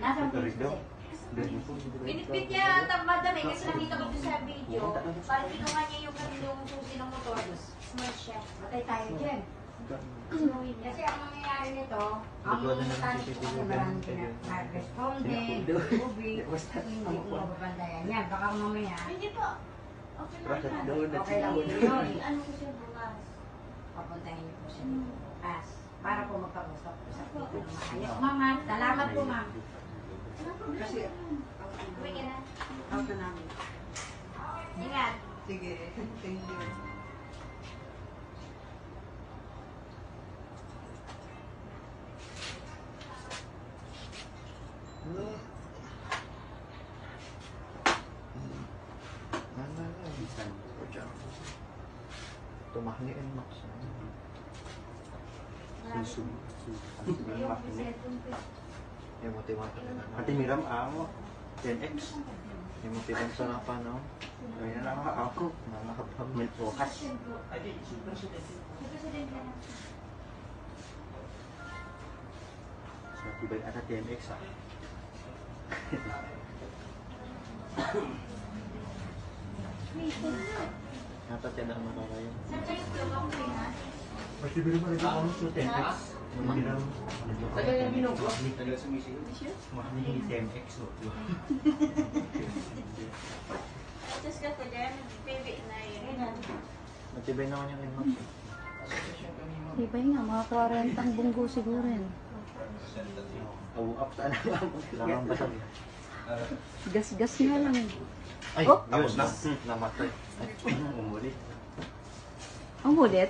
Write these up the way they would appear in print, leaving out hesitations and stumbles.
Nasaan po yung pinipit niya ang madami kasi nakita ko sa video. Parang kinuha niya yung susi ng motor. Smart siya. Matay tayo dyan. Kasi ang nangyayari nito, ang mechanic ko na maraming pinag-responde, tubig, hindi ko mapapandayan yan. Baka mamaya. Hindi po. Okay lang yun. Ano ko siya bukas? Papuntahin niyo po siya dito bukas. Para po magkausap-usap dito ng maayos. Ma'am, salamat po ma'am. Kasi, uwi ka na. Out na namin. Ingat. Sige, thank you. Tumahni and max. Susu. Ati Miram amo 10x. Yung motivang sarapan no. Kaya na ako nakapamil focus. Sa tibay ata 10x ah. Nata tiyan ang makakayo. Pati biro mo rin ako sa 10x. Miram. Tagal yung binugo. Tagal sumisigaw. Mahal 10x o. Just ka ko dyan, baby na yun. Matibay naman yung inbox. Ibay nga, mga 40 ang bunggo siguro yan. Up saan lang basag. Gas-gas nga lang. Ay, Oh! tapos na. Namatay. Ay, umulit. Ang ulit?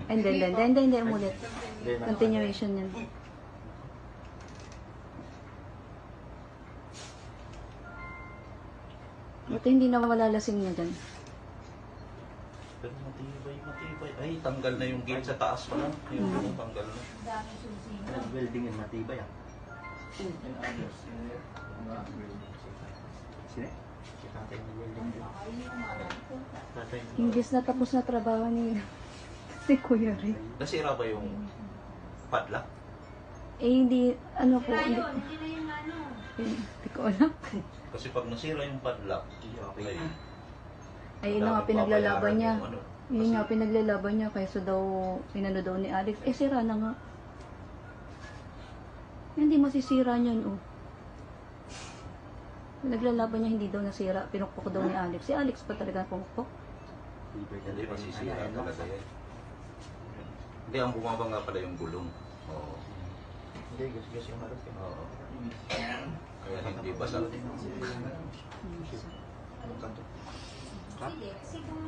Hindi, umulit. Continuation yan. Buti hindi na malalasing niya dyan. Pero matibay. Ay, tanggal na yung gate sa taas pa lang. Yung tanggal na. Dami susi. Welding and matibay ah. Sine? Si tatay ng welding din. Tatay ng Imbis na tapos na trabaho ni Kuya Rick. Nasira ba yung padlock? Eh hindi, ano po, Sira hindi, yun, hindi na yung ano. hindi ko alam. Kasi pag nasira yung padlock, okay. Ay, yun na nga pinaglalaban niya. Yung ano. Yun nga pinaglalaban niya, kaysa daw, inano daw ni Alex. Eh, sira na nga. Hindi masisira niyan, oh. Naglalaban niya, hindi daw nasira. Pinukpok daw ni Alex. Si Alex pa talaga pumukpok. Hindi masisira talaga yan. Hindi, ang bumaba nga pala yung gulong. Oo. Hindi, gas-gas yung harap eh. Oo. Kaya hindi basag. Anong kanto? Hindi, kasi kung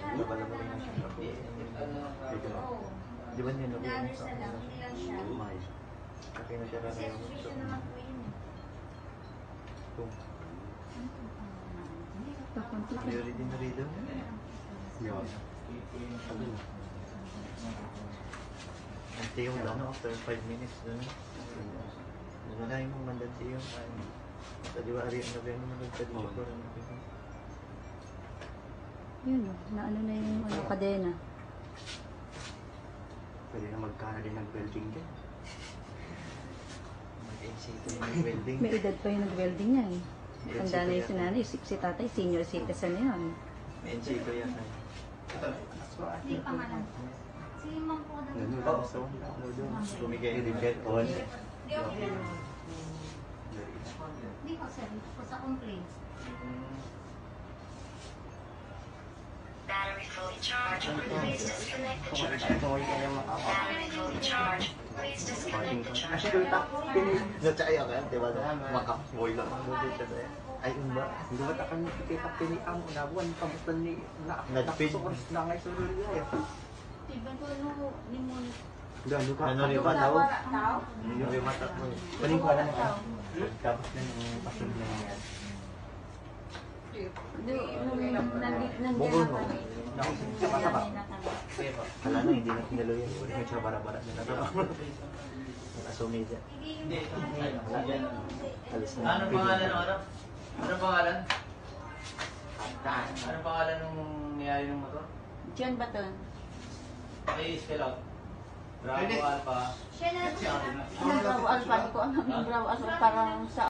Laban-laban mo yung siya. Di ba niya nabuhay na-others sa na lang, hindi lang siya. Umay. Kaya na siya Kasi exhibition naman po yun. Mayroon din na rito. Yun. Ante yung ano, after 5 minutes doon. Nalalayo mong mandanti yung sa di ba ari na ba yung mandanti ko. Yun, oh. Na ano na yung ano, kadena. Pwede na magkana din ng welding din. Mag-NCT yung welding. May edad pa yung nag-welding niya, eh. Tanda na yung sinanay, si tatay, senior citizen na yun. NC ko yan. Hindi pa nga lang. Si Ma'am po na. Nanood ako sa Lumigay din get on. Hindi ako yan. Hindi ko sir, hindi ko sa complaints. Battery fully charged. Please disconnect the charger. Battery fully charged. Please disconnect the charger. Natsaya ka, di ba? Makamoy lang ang mundi siya na ay, umba. Hindi ba takan kita piniang unabuan, kamusta ni nakasukos na ngay sulul niya. Tiba ko ano, limon. Gano ka? Ano rin ba daw? Tao? Yung mata mo. Paling ko lang ka. Tapos na yung pasul na yan. Nandiyan na kami. Kala na, hindi na pinalo yan. Hindi siya bara-bara na ito. Nakasumi dyan. Alis na. Anong pangalan ng ano? Anong pangalan? Anong pangalan nung niyari ng motor? John Baton. Okay, spell out. Bravo Alpha. Siya na. Bravo Alpha, hindi ko alam yung Bravo Alpha, parang sa